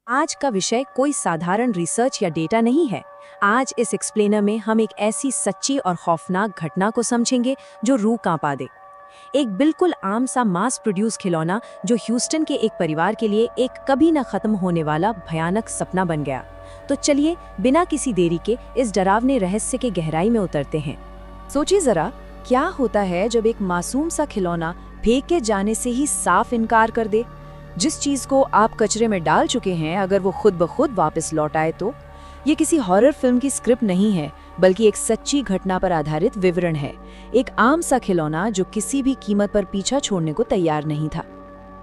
आज का विषय कोई साधारण रिसर्च या डेटा नहीं है। आज इस एक्सप्लेनर में हम एक ऐसी सच्ची और खौफनाक घटना को समझेंगे जो रूह कांपा दे। एक बिल्कुल आम सा मास प्रोड्यूस खिलौना जो ह्यूस्टन के एक परिवार के लिए एक कभी न खत्म होने वाला भयानक सपना बन गया। तो चलिए बिना किसी देरी के इस डरावने रहस्य के गहराई में उतरते हैं। सोचिए जरा, क्या होता है जब एक मासूम सा खिलौना फेंके जाने से ही साफ इनकार कर दे। जिस चीज को आप कचरे में डाल चुके हैं, अगर वो खुद ब खुद वापस लौट आए तो। ये किसी हॉरर फिल्म की स्क्रिप्ट नहीं है, बल्कि एक सच्ची घटना पर आधारित विवरण है। एक आम सा खिलौना जो किसी भी कीमत पर पीछा छोड़ने को तैयार नहीं था।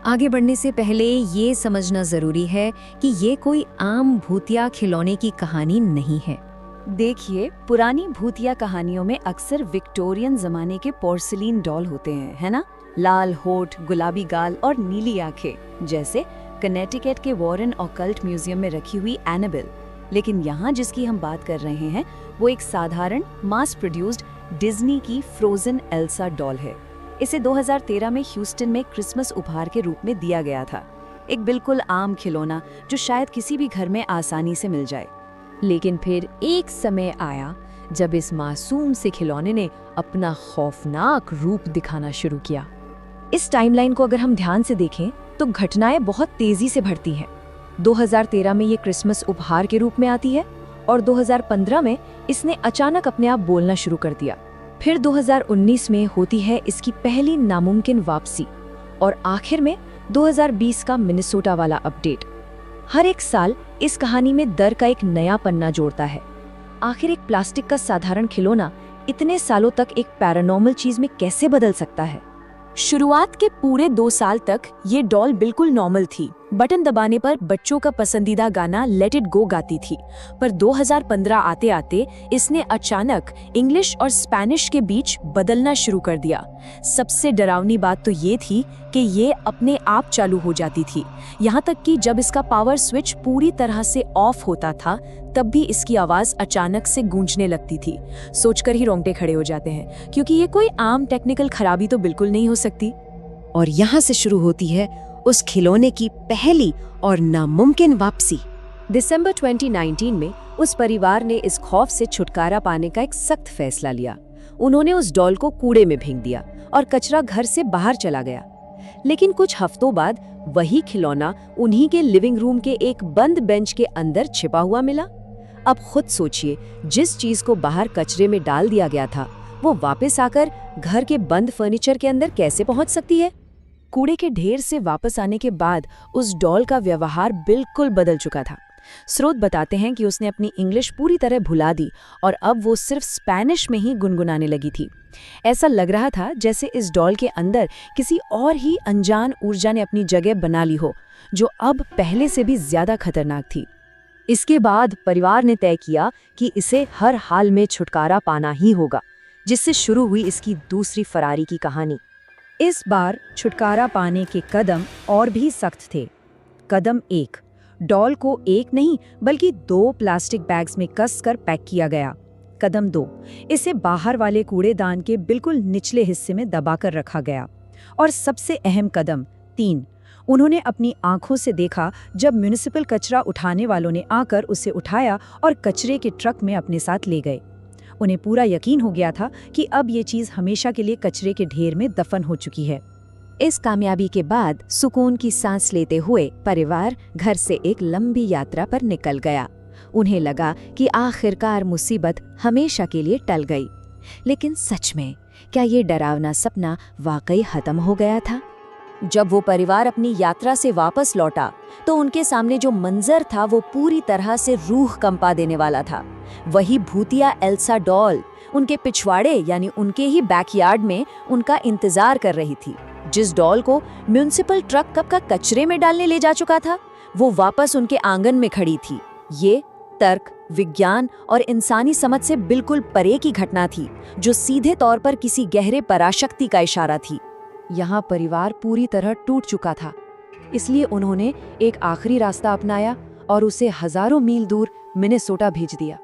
आगे बढ़ने से पहले ये समझना जरूरी है कि ये कोई आम भूतिया खिलौने की कहानी नहीं है। देखिए, पुरानी भूतिया कहानियों में अक्सर विक्टोरियन जमाने के पोर्सिलीन डॉल होते हैं, है ना? लाल होठ, गुलाबी गाल और नीली आंखें, जैसे कनेटिकट के वॉरेन ऑकल्ट म्यूजियम में रखी हुई एनाबेल। लेकिन यहाँ जिसकी हम बात कर रहे हैं वो एक साधारण मास प्रोड्यूस्ड डिज्नी की फ्रोजन एल्सा डॉल है। इसे 2013 में ह्यूस्टन में क्रिसमस उपहार के रूप में दिया गया था। एक बिल्कुल आम खिलौना जो शायद किसी भी घर में आसानी से मिल जाए। लेकिन फिर एक समय आया जब इस मासूम से खिलौने ने अपना खौफनाक रूप दिखाना शुरू किया। इस टाइमलाइन को अगर हम ध्यान से देखें तो घटनाएं बहुत तेजी से बढ़ती हैं। 2013 में ये क्रिसमस उपहार के रूप में आती है और 2015 में इसने अचानक अपने आप बोलना शुरू कर दिया। फिर 2019 में होती है इसकी पहली नामुमकिन वापसी और आखिर में 2020 का मिनेसोटा वाला अपडेट। हर एक साल इस कहानी में डर का एक नया पन्ना जोड़ता है। आखिर एक प्लास्टिक का साधारण खिलौना इतने सालों तक एक पैरानॉर्मल चीज में कैसे बदल सकता है? शुरुआत के पूरे 2 साल तक ये डॉल बिल्कुल नॉर्मल थी। बटन दबाने पर बच्चों का पसंदीदा गाना लेट इट गो गाती थी। पर 2015 आते आते इसने अचानक इंग्लिश और स्पेनिश के बीच बदलना शुरू कर दिया। सबसे डरावनी बात तो ये थी कि ये अपने आप चालू हो जाती थी। यहाँ तक कि जब इसका पावर स्विच पूरी तरह से ऑफ होता था तब भी इसकी आवाज अचानक से गूंजने लगती थी। सोचकर ही रोंगटे खड़े हो जाते हैं, क्योंकि ये कोई आम टेक्निकल खराबी तो बिल्कुल नहीं हो सकती। और यहाँ से शुरू होती है उस खिलौने की पहली और नामुमकिन वापसी। दिसंबर 2019 में उस परिवार ने इस खौफ से छुटकारा पाने का एक सख्त फैसला लिया। उन्होंने उस डॉल को कूड़े में फेंक दिया और कचरा घर से बाहर चला गया। लेकिन कुछ हफ्तों बाद वही खिलौना उन्हीं के लिविंग रूम के एक बंद बेंच के अंदर छिपा हुआ मिला। अब खुद सोचिए, जिस चीज को बाहर कचरे में डाल दिया गया था वो वापस आकर घर के बंद फर्नीचर के अंदर कैसे पहुंच सकती है? कूड़े के ढेर से वापस आने के बाद उस डॉल का व्यवहार बिल्कुल बदल चुका था। स्रोत बताते हैं कि उसने अपनी इंग्लिश पूरी तरह भुला दी और अब वो सिर्फ स्पेनिश में ही गुनगुनाने लगी थी। ऐसा लग रहा था जैसे इस डॉल के अंदर किसी और ही अनजान ऊर्जा ने अपनी जगह बना ली हो, जो अब पहले से भी ज्यादा खतरनाक थी। इसके बाद परिवार ने तय किया कि इसे हर हाल में छुटकारा पाना ही होगा, जिससे शुरू हुई इसकी दूसरी फरारी की कहानी। इस बार छुटकारा पाने के कदम और भी सख्त थे। कदम 1, डॉल को एक नहीं बल्कि 2 प्लास्टिक बैग्स में कसकर पैक किया गया। कदम 2, इसे बाहर वाले कूड़ेदान के बिल्कुल निचले हिस्से में दबाकर रखा गया। और सबसे अहम कदम 3, उन्होंने अपनी आंखों से देखा जब म्युनिसिपल कचरा उठाने वालों ने आकर उसे उठाया और कचरे के ट्रक में अपने साथ ले गए। उन्हें पूरा यकीन हो गया था कि अब ये चीज हमेशा के लिए कचरे के ढेर में दफन हो चुकी है। इस कामयाबी के बाद सुकून की सांस लेते हुए परिवार घर से एक लंबी यात्रा पर निकल गया। उन्हें लगा कि आखिरकार मुसीबत हमेशा के लिए टल गई। लेकिन सच में क्या ये डरावना सपना वाकई खत्म हो गया था? जब वो परिवार अपनी यात्रा से वापस लौटा तो उनके सामने जो मंजर था वो पूरी तरह से रूह कंपा देने वाला था। वही भूतिया एल्सा डॉल उनके पिछवाड़े यानी उनके ही बैकयार्ड में उनका इंतजार कर रही थी। जिस डॉल को म्युनिसिपल ट्रक कब का कचरे में डालने ले जा चुका था, वो वापस उनके आंगन में खड़ी थी। ये तर्क, विज्ञान और इंसानी समझ से बिल्कुल परे की घटना थी, जो सीधे तौर पर किसी गहरे पराशक्ति का इशारा थी। यहाँ परिवार पूरी तरह टूट चुका था, इसलिए उन्होंने एक आखिरी रास्ता अपनाया और उसे हजारों मील दूर मिनेसोटा भेज दिया।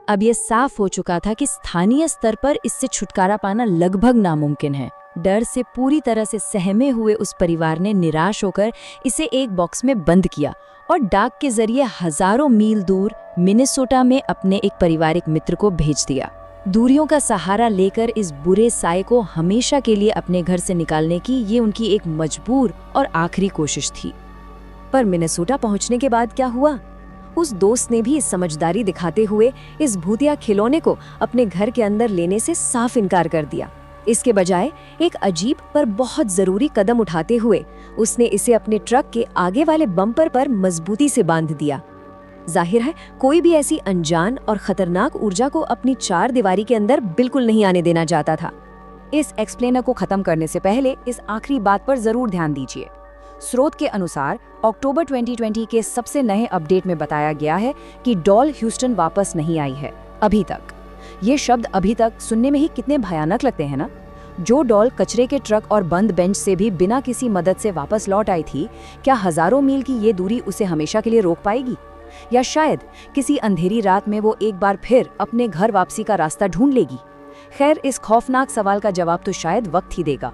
अब ये साफ हो चुका था कि स्थानीय स्तर पर इससे छुटकारा पाना लगभग नामुमकिन है। डर से पूरी तरह से सहमे हुए उस परिवार ने निराश होकर इसे एक बॉक्स में बंद किया और डाक के जरिए हजारों मील दूर मिनेसोटा में अपने एक पारिवारिक मित्र को भेज दिया। दूरियों का सहारा लेकर इस बुरे साए को हमेशा के लिए अपने घर से निकालने की ये उनकी एक मजबूर और आखिरी कोशिश थी। पर मिनेसोटा पहुंचने के बाद क्या हुआ? उस दोस्त ने भी समझदारी दिखाते हुए इस भूतिया खिलौने को अपने घर के अंदर लेने से साफ इनकार कर दिया। इसके बजाय एक अजीब पर बहुत जरूरी कदम उठाते हुए उसने इसे अपने ट्रक के आगे वाले बम्पर पर मजबूती से बांध दिया। जाहिर है कोई भी ऐसी अनजान और खतरनाक ऊर्जा को अपनी चार दीवारी के अंदर बिल्कुल नहीं आने देना चाहता था। इस एक्सप्लेनर को खत्म करने से पहले इस आखिरी बात पर जरूर ध्यान दीजिए। स्रोत के अनुसार अक्टूबर 2020 के सबसे नए अपडेट में बताया गया है कि डॉल ह्यूस्टन वापस नहीं आई है अभी तक। ये शब्द अभी तक सुनने में ही कितने भयानक लगते हैं ना। जो डॉल कचरे के ट्रक और बंद बेंच से भी बिना किसी मदद से वापस लौट आई थी, क्या हजारों मील की ये दूरी उसे हमेशा के लिए रोक पाएगी? या शायद किसी अंधेरी रात में वो एक बार फिर अपने घर वापसी का रास्ता ढूंढ लेगी? खैर, इस खौफनाक सवाल का जवाब तो शायद वक्त ही देगा।